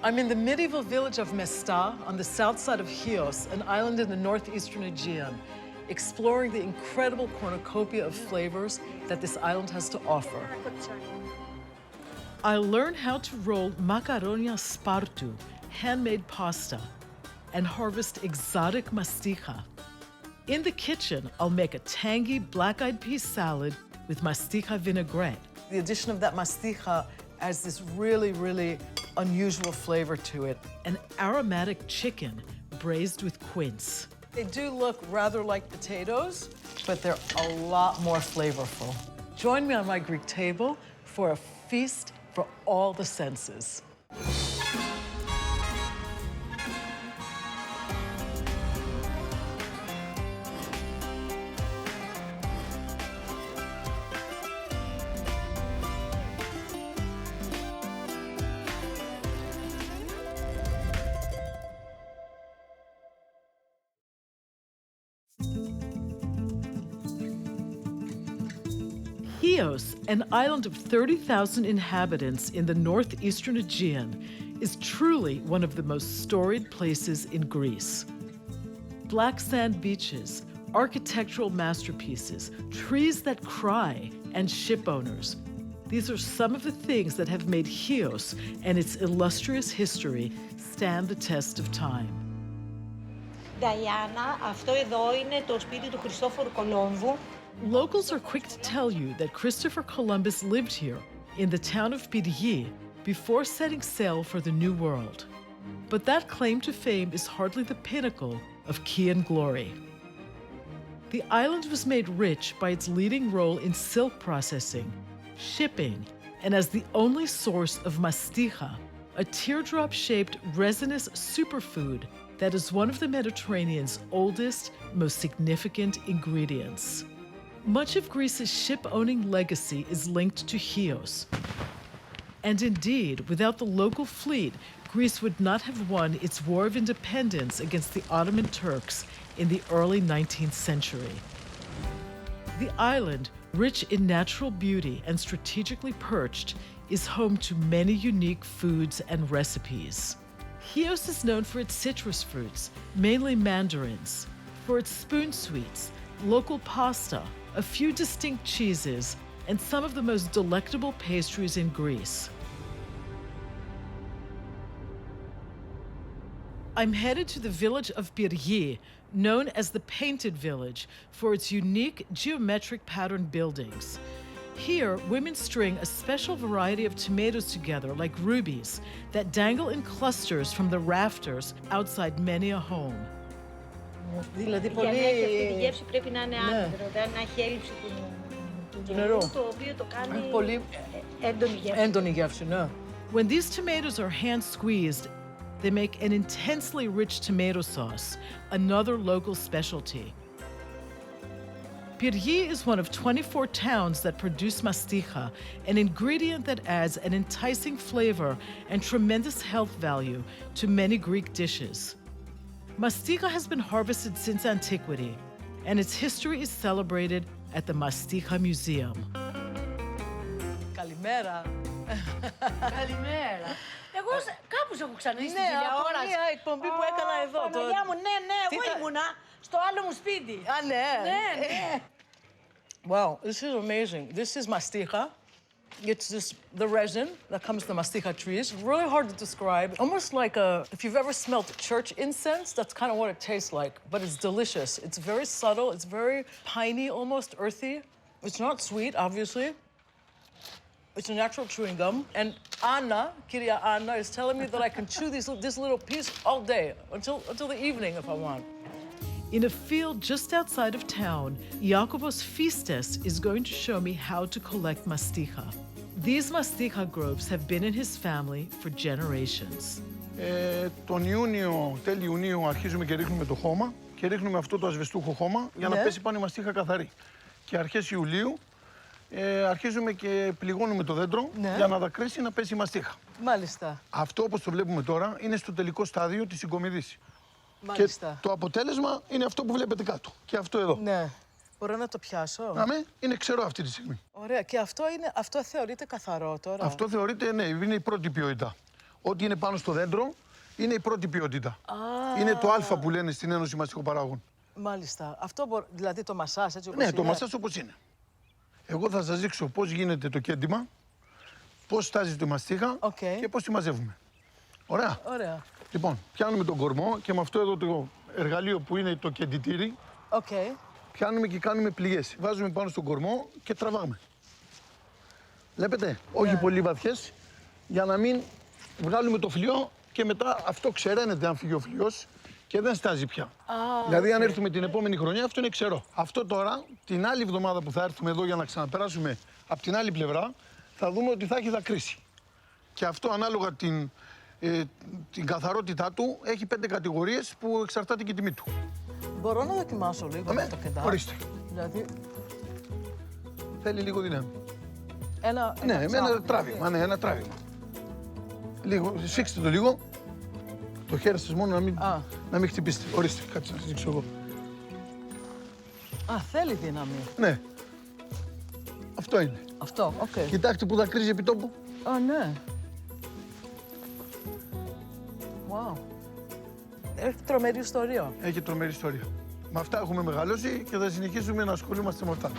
I'm in the medieval village of Mastiha on the south side of Chios, an island in the northeastern Aegean, exploring the incredible cornucopia of flavors that this island has to offer. I'll learn how to roll makaronia spartu, handmade pasta, and harvest exotic mastiha. In the kitchen, I'll make a tangy black-eyed pea salad with mastiha vinaigrette. The addition of that mastiha adds this really, really unusual flavor to it. An aromatic chicken braised with quince. They do look rather like potatoes, but they're a lot more flavorful. Join me on my Greek table for a feast for all the senses. Chios, an island of 30,000 inhabitants in the northeastern Aegean, is truly one of the most storied places in Greece. Black sand beaches, architectural masterpieces, trees that cry, and ship owners. These are some of the things that have made Chios and its illustrious history stand the test of time. Diana, αυτό εδώ είναι το σπίτι του Χριστόφορου Κολόμβου. Locals are quick to tell you that Christopher Columbus lived here in the town of Pyrgi before setting sail for the New World. But that claim to fame is hardly the pinnacle of Chian glory. The island was made rich by its leading role in silk processing, shipping, and as the only source of Mastiha, a teardrop-shaped resinous superfood that is one of the Mediterranean's oldest, most significant ingredients. Much of Greece's ship-owning legacy is linked to Chios. And indeed, without the local fleet, Greece would not have won its War of Independence against the Ottoman Turks in the early 19th century. The island, rich in natural beauty and strategically perched, is home to many unique foods and recipes. Chios is known for its citrus fruits, mainly mandarins, for its spoon sweets, local pasta, a few distinct cheeses, and some of the most delectable pastries in Greece. I'm headed to the village of Pyrgi, known as the Painted Village, for its unique geometric patterned buildings. Here, women string a special variety of tomatoes together like rubies that dangle in clusters from the rafters outside many a home. Δηλαδή για να έχει αυτή τη γεύση πρέπει να είναι άντρο, δηλαδή να έχει έλλειψη του νερού, το οποίο το κάνει πολύ έντονη γεύση. Ναι. When these tomatoes are hand squeezed, they make an intensely rich tomato sauce, another local specialty. Pyrgi is one of 24 towns that produce mastiha, an ingredient that adds an enticing flavor and tremendous health value to many Greek dishes. Mastiha has been harvested since antiquity, and its history is celebrated at the Mastiha Museum. Καλημέρα. Καλημέρα. Εγώ κάπου σε έχω ξαναδεί στην τηλεόραση. τηλεόραση. Ναι, μια εκπομπή που έκανα εδώ. Παναγιά μου, ναι, εγώ ήμουνα στο άλλο μου σπίτι. Α, ναι. Ναι. Wow, this is amazing. This is mastiha. It's the resin that comes from the mastiha trees. It's really hard to describe. Almost like if you've ever smelled church incense, that's kind of what it tastes like. But it's delicious. It's very subtle. It's very piney, almost earthy. It's not sweet, obviously. It's a natural chewing gum. And Anna, Kyria Anna, is telling me that I can chew this little piece all day, until the evening if I want. In a field just outside of town, Iakovos Fistes is going to show me how to collect mastiha. These mastiha groves have been in his family for generations. Τον Ιούνιο, τέλη Ιουνίου, αρχίζουμε και ρίχνουμε το χώμα και ρίχνουμε αυτό το ασβεστούχο χώμα για να πέσει πάνω η μαστίχα καθαρή. Και αρχές Ιουλίου αρχίζουμε και πληγώνουμε το δέντρο για να δακρύσει να πέσει η μαστίχα. Μάλιστα. Αυτό, όπως το βλέπουμε τώρα, είναι στο τελικό στάδιο της συγκομιδής. Μάλιστα. Και το αποτέλεσμα είναι αυτό που βλέπετε κάτω. Και αυτό εδώ. Ναι. Μπορώ να το πιάσω. Αμέ, είναι ξερό αυτή τη στιγμή. Ωραία. Και αυτό θεωρείται καθαρό τώρα. Αυτό θεωρείται, ναι, είναι η πρώτη ποιότητα. ό,τι είναι πάνω στο δέντρο είναι η πρώτη ποιότητα. Είναι το α που λένε στην Ένωση Μαστικοπαράγων. Μάλιστα. Αυτό δηλαδή το μασάζ έτσι όπως Ναι, είναι. το μασάζ όπως είναι. Εγώ θα σας δείξω πώς γίνεται το κέντημα, πώς στάζει τη μαστίχα και πώς τη μαζεύουμε. Ωραία. Ωραία. Λοιπόν, πιάνουμε τον κορμό και με αυτό εδώ το εργαλείο που είναι το κεντητήρι, πιάνουμε και κάνουμε πληγές. Βάζουμε πάνω στον κορμό και τραβάμε. Βλέπετε, όχι πολύ βαθιές, για να μην βγάλουμε το φλοιό και μετά αυτό ξεραίνεται αν φύγει ο φλοιός και δεν στάζει πια. Δηλαδή, αν έρθουμε την επόμενη χρονιά, αυτό είναι ξερό. Αυτό τώρα, την άλλη εβδομάδα που θα έρθουμε εδώ για να ξαναπεράσουμε από την άλλη πλευρά, θα δούμε ότι θα έχει δακρύσει. Και αυτό ανάλογα την καθαρότητά του έχει 5 κατηγορίες που εξαρτάται και η τιμή του. Μπορώ να δοκιμάσω λίγο το κεντά. Ορίστε. Δηλαδή... Θέλει λίγο δύναμη. Ένα τράβημα. Ναι, ένα τράβημα. Λίγο, σφίξτε το λίγο. Το χέρι σας μόνο να μην χτυπήσετε. Ορίστε, κάτσε να σας δείξω εγώ. Θέλει δύναμη. Ναι. Αυτό είναι. Αυτό, Κοιτάξτε που δακρύζει επί τόπου. Ναι. Wow. Έχει τρομερή ιστορία. Έχει τρομερή ιστορία. Με αυτά έχουμε μεγαλώσει και θα συνεχίσουμε να ασχολούμαστε με αυτά.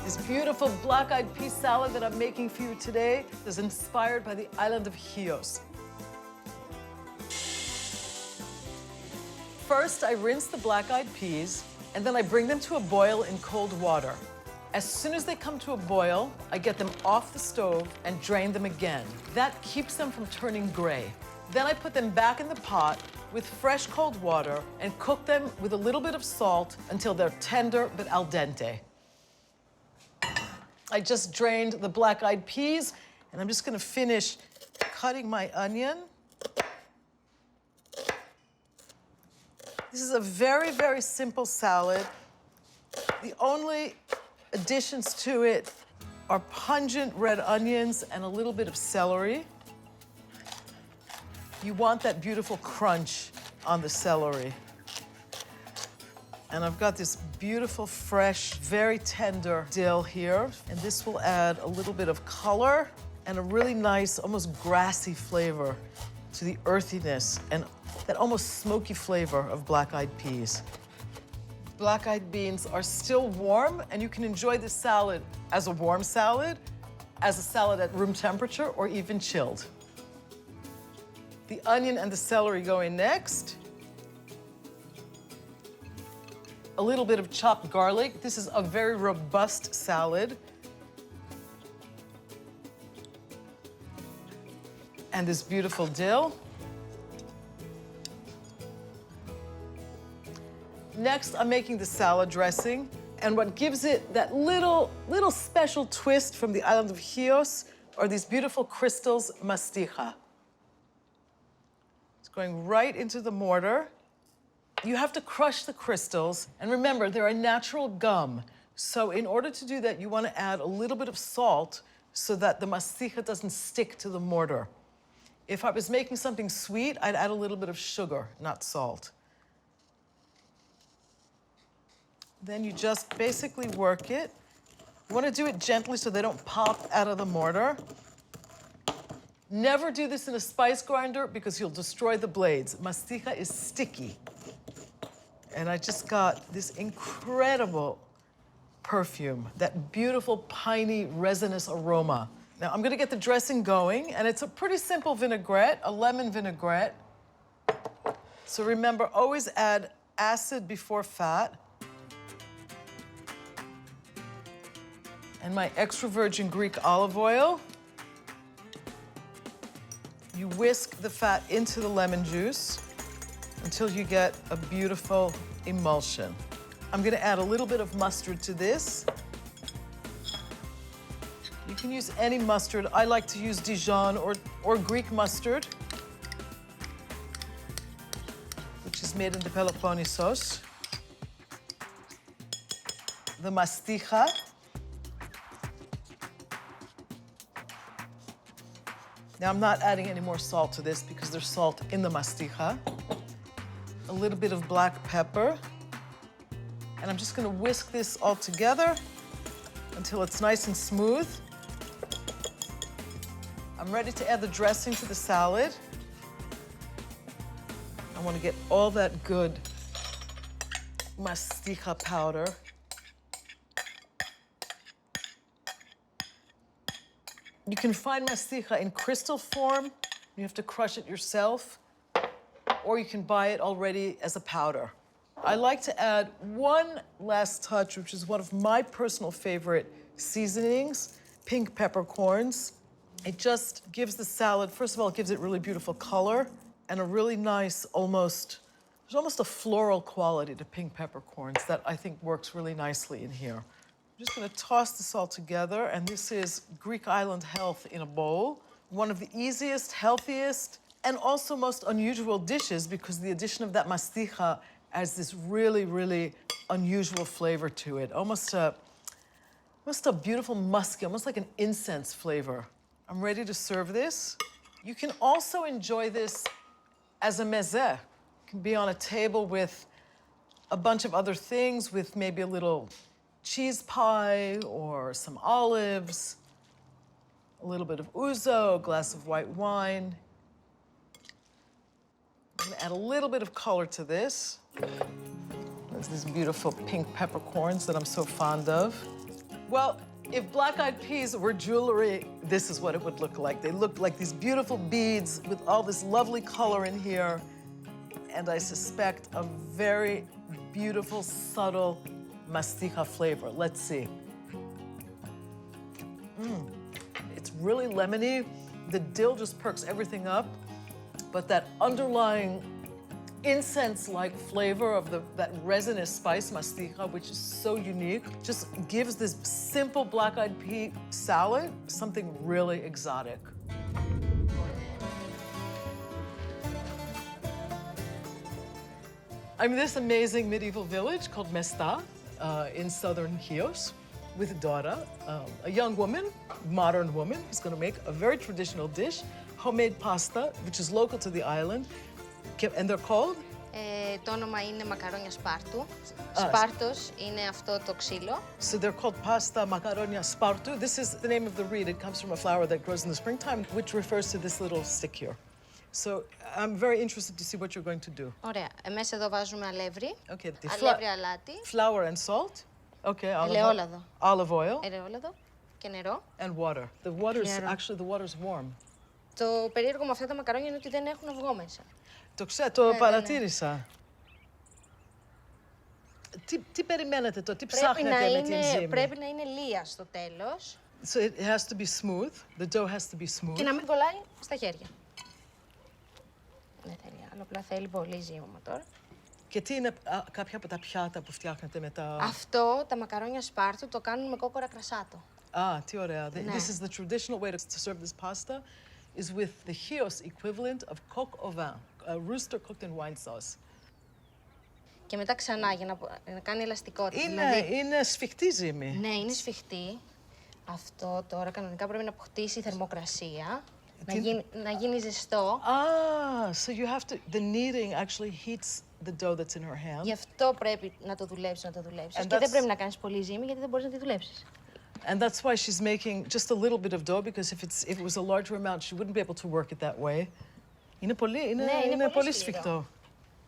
This beautiful black-eyed pea salad that I'm making for you today is inspired by the island of Chios. First, I rinse the black-eyed peas, and then I bring them to a boil in cold water. As soon as they come to a boil, I get them off the stove and drain them again. That keeps them from turning gray. Then I put them back in the pot with fresh cold water and cook them with a little bit of salt until they're tender but al dente. I just drained the black-eyed peas, and I'm just gonna finish cutting my onion. This is a very, very simple salad. The only additions to it are pungent red onions and a little bit of celery. You want that beautiful crunch on the celery. And I've got this beautiful, fresh, very tender dill here. And this will add a little bit of color and a really nice, almost grassy flavor to the earthiness and that almost smoky flavor of black-eyed peas. Black-eyed beans are still warm, and you can enjoy this salad as a warm salad, as a salad at room temperature, or even chilled. The onion and the celery go in next. A little bit of chopped garlic. This is a very robust salad. And this beautiful dill. Next, I'm making the salad dressing. And what gives it that little special twist from the island of Chios are these beautiful crystals, Mastiha. It's going right into the mortar. You have to crush the crystals. And remember, they're a natural gum. So in order to do that, you want to add a little bit of salt so that the Mastiha doesn't stick to the mortar. If I was making something sweet, I'd add a little bit of sugar, not salt. Then you just basically work it. You want to do it gently so they don't pop out of the mortar. Never do this in a spice grinder because you'll destroy the blades. Mastiha is sticky. And I just got this incredible perfume, that beautiful piney resinous aroma. Now I'm gonna get the dressing going, and it's a pretty simple vinaigrette, a lemon vinaigrette. So remember, always add acid before fat. And my extra virgin Greek olive oil. You whisk the fat into the lemon juice until you get a beautiful emulsion. I'm gonna add a little bit of mustard to this. You can use any mustard. I like to use Dijon or Greek mustard, which is made in the Peloponnesos. The Mastiha. Now, I'm not adding any more salt to this because there's salt in the Mastiha. A little bit of black pepper. And I'm just gonna whisk this all together until it's nice and smooth. I'm ready to add the dressing to the salad. I want to get all that good Mastiha powder. You can find Mastiha in crystal form. You have to crush it yourself, or you can buy it already as a powder. I like to add one last touch, which is one of my personal favorite seasonings, pink peppercorns. It just gives the salad, first of all, it gives it really beautiful color and a really nice, there's almost a floral quality to pink peppercorns that I think works really nicely in here. I'm just gonna toss this all together, and this is Greek island health in a bowl. One of the easiest, healthiest, and also most unusual dishes because the addition of that Mastiha adds this really, really unusual flavor to it. Almost a beautiful musky, almost like an incense flavor. I'm ready to serve this. You can also enjoy this as a mezze. It can be on a table with a bunch of other things, with maybe a little cheese pie or some olives, a little bit of ouzo, a glass of white wine. I'm gonna add a little bit of color to this. There's these beautiful pink peppercorns that I'm so fond of. Well, if black-eyed peas were jewelry, this is what it would look like. They look like these beautiful beads with all this lovely color in here. And I suspect a very beautiful, subtle Mastiha flavor. Let's see. It's really lemony. The dill just perks everything up. But that underlying incense-like flavor of that resinous spice, Mastiha, which is so unique, just gives this simple black-eyed pea salad something really exotic. I'm in this amazing medieval village called Mesta in southern Chios with Dora, a young woman, modern woman, who's gonna make a very traditional dish, homemade pasta, which is local to the island. And they're called? Το όνομα είναι μακαρόνια σπάρτου. Σπάρτος είναι αυτό το ξύλο. So they're called pasta macaronia spartu. This is the name of the reed. It comes from a flower that grows in the springtime, which refers to this little stick here. So I'm very interested to see what you're going to do. Ωραία. Μέσα εδώ βάζουμε αλεύρι. Okay, Αλεύρι αλάτι. Flour and salt. Okay, Ελαιόλαδο. Olive oil. Ελαιόλαδο και νερό. And water. The water's warm. Το περίεργο με αυτά τα μακαρόνια είναι ότι δεν έχουν αυγό μέσα. Το παρατήρησα. Τι περιμένετε τι ψάχνετε με την ζύμη? Πρέπει να είναι λία στο τέλος. So it has to be smooth. The dough has to be smooth. Και να μην κολλάει στα χέρια. Δεν θέλει άλλο, απλά θέλει πολύ ζύμωμα τώρα. Και τι είναι κάποια από τα πιάτα που φτιάχνετε με τα... Αυτό, τα μακαρόνια σπάρτου, το κάνουν με κόκορα κρασάτο. Τι ωραία. This is the traditional way to serve this pasta is with the Chios equivalent of coq au vin, a rooster cooked in wine sauce. Και μετά ξανά για να κάνει ελαστικότητα. Είναι σφιχτή ζύμη. Ναι, είναι σφιχτή. Αυτό τώρα κανονικά πρέπει να αποκτήσει θερμοκρασία, να γίνει ζεστό. So you have to, the kneading actually heats the dough that's in her hand. Γι' αυτό πρέπει να το δουλέψεις. Και δεν πρέπει να κάνεις πολύ ζύμη, γιατί δεν μπορείς να τη δουλέψεις. And that's why she's making just a little bit of dough, because if it was a larger amount, she wouldn't be able to work it that way. Είναι πολύ σφιχτό.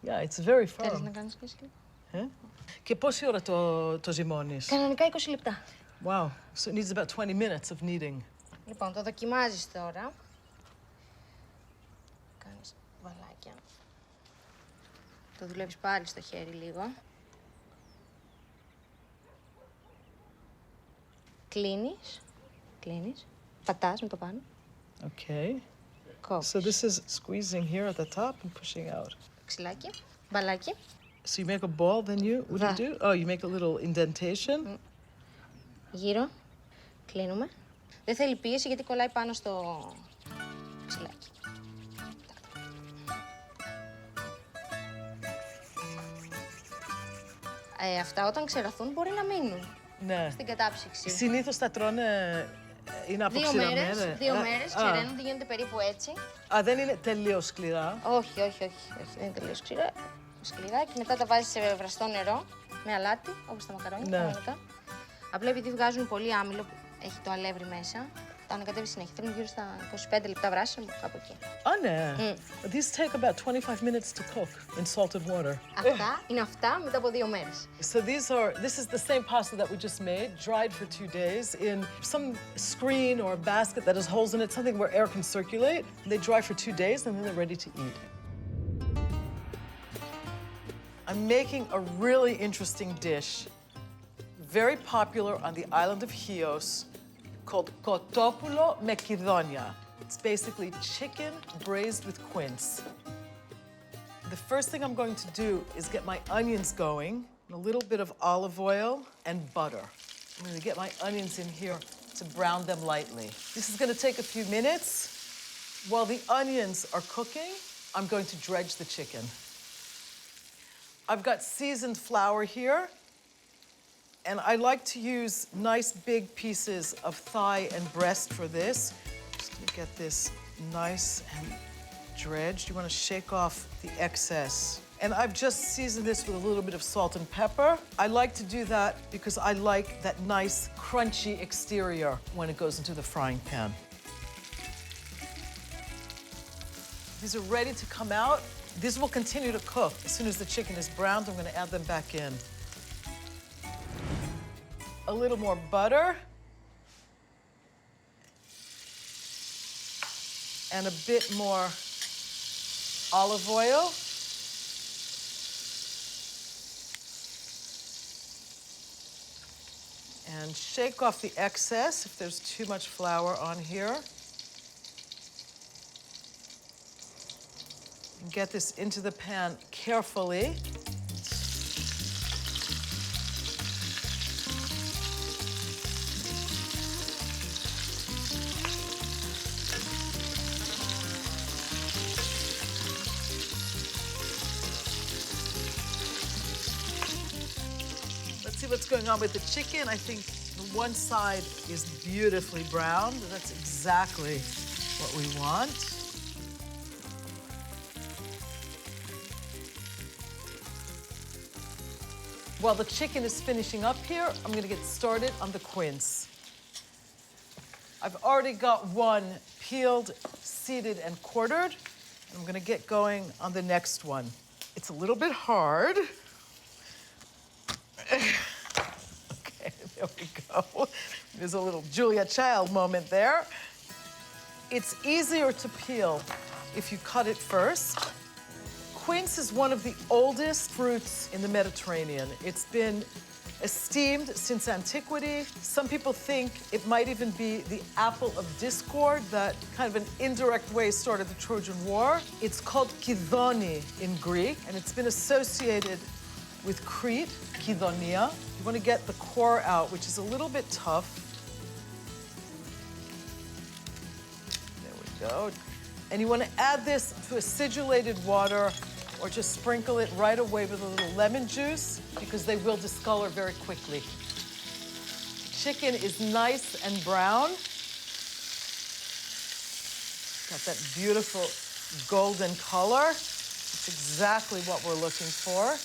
Yeah, it's very firm. Θέλεις να κάνεις και εσύ? Και πόση ώρα το ζυμώνεις? Κανονικά 20 λεπτά. Wow, so it needs about 20 minutes of kneading. Λοιπόν, το δοκιμάζεις τώρα. Κάνεις βαλάκια. Το δουλεύεις πάλι στο χέρι λίγο. Κλείνεις. Πατάς με το πάνω. Okay. Κόβεις. So this is squeezing here at the top and pushing out. Ξυλάκι, μπαλάκι. So you make a ball, then what do you do? Oh, you make a little indentation. Γύρω. Κλείνουμε. Δεν θέλει πίεση γιατί κολλάει πάνω στο ξυλάκι. Αυτά όταν ξεραθούν μπορεί να μείνουν. Ναι. Στην κατάψυξη. Συνήθως τα τρώνε, είναι αποξηραμένα. 2 μέρες ξεραίνονται, γίνονται περίπου έτσι. Δεν είναι τελείως σκληρά. Όχι, δεν είναι τελείως σκληρά. Και μετά τα βάζεις σε βραστό νερό. με αλάτι, όπως τα μακαρόνια, Ναι. κανονικά. Απλά επειδή βγάζουν πολύ άμυλο, που έχει το αλεύρι μέσα, τα ανακατεύει συνέχεια. Θέλουν γύρω στα 25 λεπτά βράσιμο, κάπου εκεί. ναι. These take about 25 minutes to cook in salted water. Αυτά είναι αυτά μετά από 2 μέρες. So this is the same pasta that we just made, dried for 2 days in some screen or a basket that has holes in it, something where air can circulate. They dry for 2 days and then they're ready to eat. I'm making a really interesting dish, very popular on the island of Chios, called kotopoulo me kidonia. It's basically chicken braised with quince. The first thing I'm going to do is get my onions going, and a little bit of olive oil and butter. I'm going to get my onions in here to brown them lightly. This is going to take a few minutes. While the onions are cooking, I'm going to dredge the chicken. I've got seasoned flour here, and I like to use nice big pieces of thigh and breast for this. Just gonna get this nice and dredged. You wanna shake off the excess. And I've just seasoned this with a little bit of salt and pepper. I like to do that because I like that nice crunchy exterior when it goes into the frying pan. These are ready to come out. These will continue to cook. As soon as the chicken is browned, I'm gonna add them back in. A little more butter. And a bit more olive oil. And shake off the excess if there's too much flour on here. And get this into the pan carefully. Let's see what's going on with the chicken. I think the one side is beautifully browned. That's exactly what we want. While the chicken is finishing up here, I'm gonna get started on the quince. I've already got one peeled, seeded, and quartered. I'm gonna get going on the next one. It's a little bit hard. Okay, there we go. There's a little Julia Child moment there. It's easier to peel if you cut it first. Quince is one of the oldest fruits in the Mediterranean. It's been esteemed since antiquity. Some people think it might even be the apple of discord that kind of an indirect way started the Trojan War. It's called kidoni in Greek, and it's been associated with Crete, kidonia. You want to get the core out, which is a little bit tough. There we go. And you want to add this to acidulated water or just sprinkle it right away with a little lemon juice because they will discolor very quickly. Chicken is nice and brown. Got that beautiful golden color. It's exactly what we're looking for.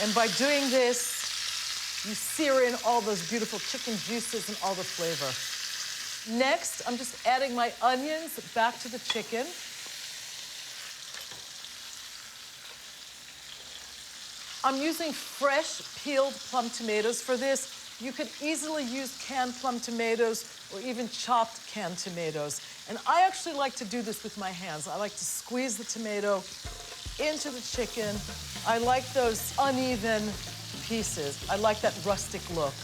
And by doing this, you sear in all those beautiful chicken juices and all the flavor. Next, I'm just adding my onions back to the chicken. I'm using fresh peeled plum tomatoes for this. You could easily use canned plum tomatoes or even chopped canned tomatoes. And I actually like to do this with my hands. I like to squeeze the tomato into the chicken. I like those uneven pieces. I like that rustic look.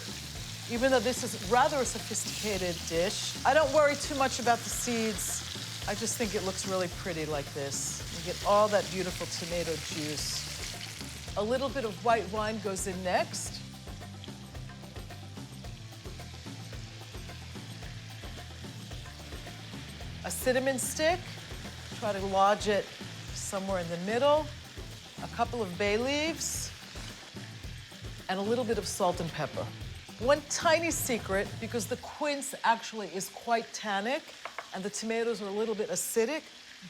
Even though this is rather a sophisticated dish, I don't worry too much about the seeds. I just think it looks really pretty like this. You get all that beautiful tomato juice. A little bit of white wine goes in next. A cinnamon stick, try to lodge it somewhere in the middle. A couple of bay leaves, and a little bit of salt and pepper. One tiny secret, because the quince actually is quite tannic and the tomatoes are a little bit acidic,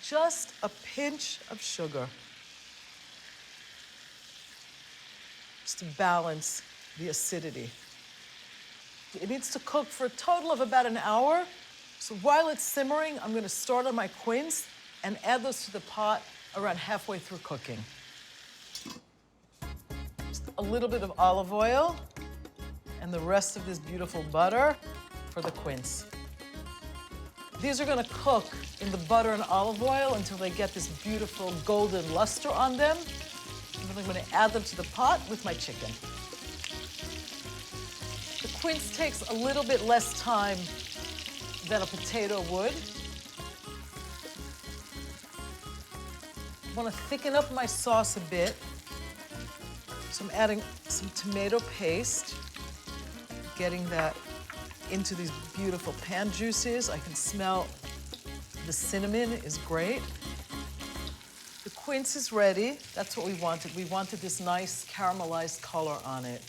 just a pinch of sugar. just to balance the acidity. It needs to cook for a total of about an hour. So while it's simmering, I'm gonna start on my quince and add those to the pot around halfway through cooking. Just a little bit of olive oil and the rest of this beautiful butter for the quince. These are gonna cook in the butter and olive oil until they get this beautiful golden luster on them. And then I'm gonna add them to the pot with my chicken. The quince takes a little bit less time than a potato would. I wanna thicken up my sauce a bit. So I'm adding some tomato paste, getting that into these beautiful pan juices. I can smell the cinnamon is great. The quince is ready. That's what we wanted. We wanted this nice caramelized color on it.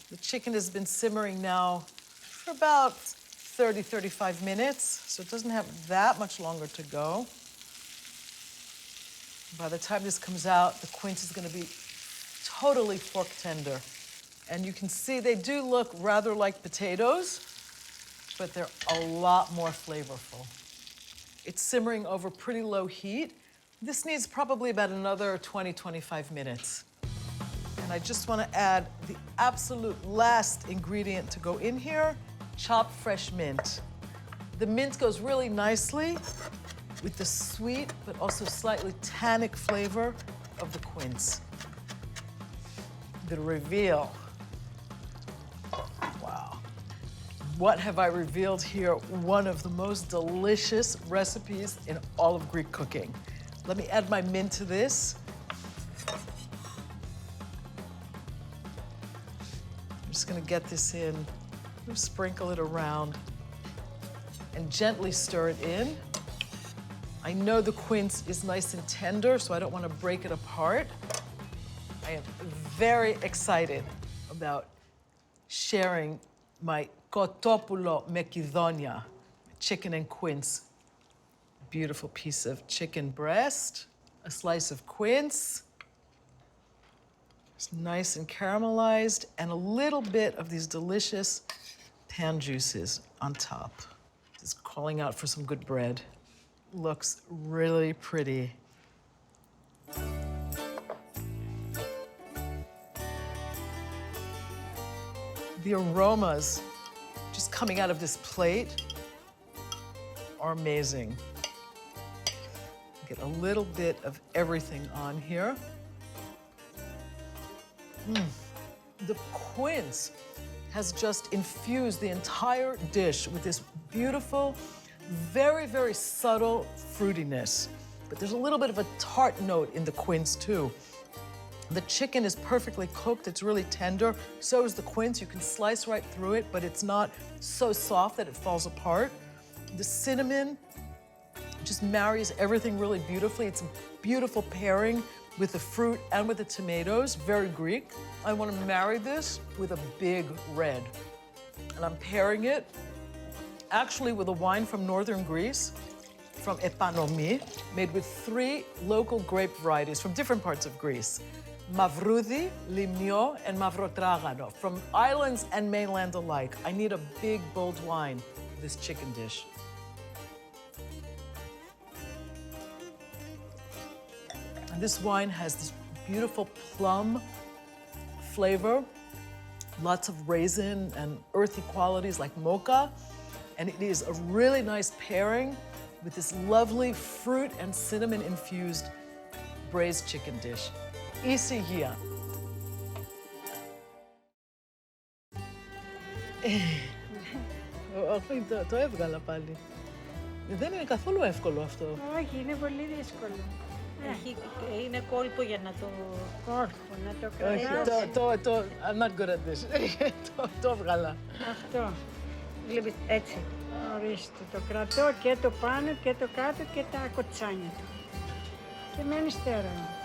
The chicken has been simmering now for about 30, 35 minutes, so it doesn't have that much longer to go. By the time this comes out, the quince is gonna be totally fork tender. And you can see they do look rather like potatoes, but they're a lot more flavorful. It's simmering over pretty low heat. This needs probably about another 20, 25 minutes. And I just want to add the absolute last ingredient to go in here, chopped fresh mint. The mint goes really nicely with the sweet but also slightly tannic flavor of the quince. The reveal. Wow. What have I revealed here? One of the most delicious recipes in all of Greek cooking. Let me add my mint to this. I'm just gonna get this in, sprinkle it around, and gently stir it in. I know the quince is nice and tender, so I don't want to break it apart. I am very excited about sharing my kotopoulo με κυδόνια, chicken and quince. Beautiful piece of chicken breast, a slice of quince. It's nice and caramelized, and a little bit of these delicious pan juices on top. Just calling out for some good bread. Looks really pretty. The aromas just coming out of this plate are amazing. Get a little bit of everything on here. The quince has just infused the entire dish with this beautiful, very, very subtle fruitiness. But there's a little bit of a tart note in the quince too. The chicken is perfectly cooked, it's really tender. So is the quince, you can slice right through it, but it's not so soft that it falls apart. The cinnamon just marries everything really beautifully. It's a beautiful pairing with the fruit and with the tomatoes, very Greek. I want to marry this with a big red. And I'm pairing it actually with a wine from northern Greece, from Epanomi, made with 3 local grape varieties from different parts of Greece. Mavroudi, Limnio, and Mavrotragano, from islands and mainland alike. I need a big, bold wine for this chicken dish. And this wine has this beautiful plum flavor, lots of raisin and earthy qualities like mocha. And it is a really nice pairing with this lovely fruit and cinnamon infused braised chicken dish. Ησυχία. Όχι, το έβγαλα πάλι. Δεν είναι καθόλου εύκολο αυτό. Όχι, είναι πολύ δύσκολο. Είναι κόλπο για να το... Κόλπο, να το κρατάς. I'm not good at this. Το έβγαλα. Αυτό. Βλέπεις, έτσι. Ορίστε, το κρατώ και το πάνω και το κάτω και τα κοτσάνια του. Και μένει στέρεο.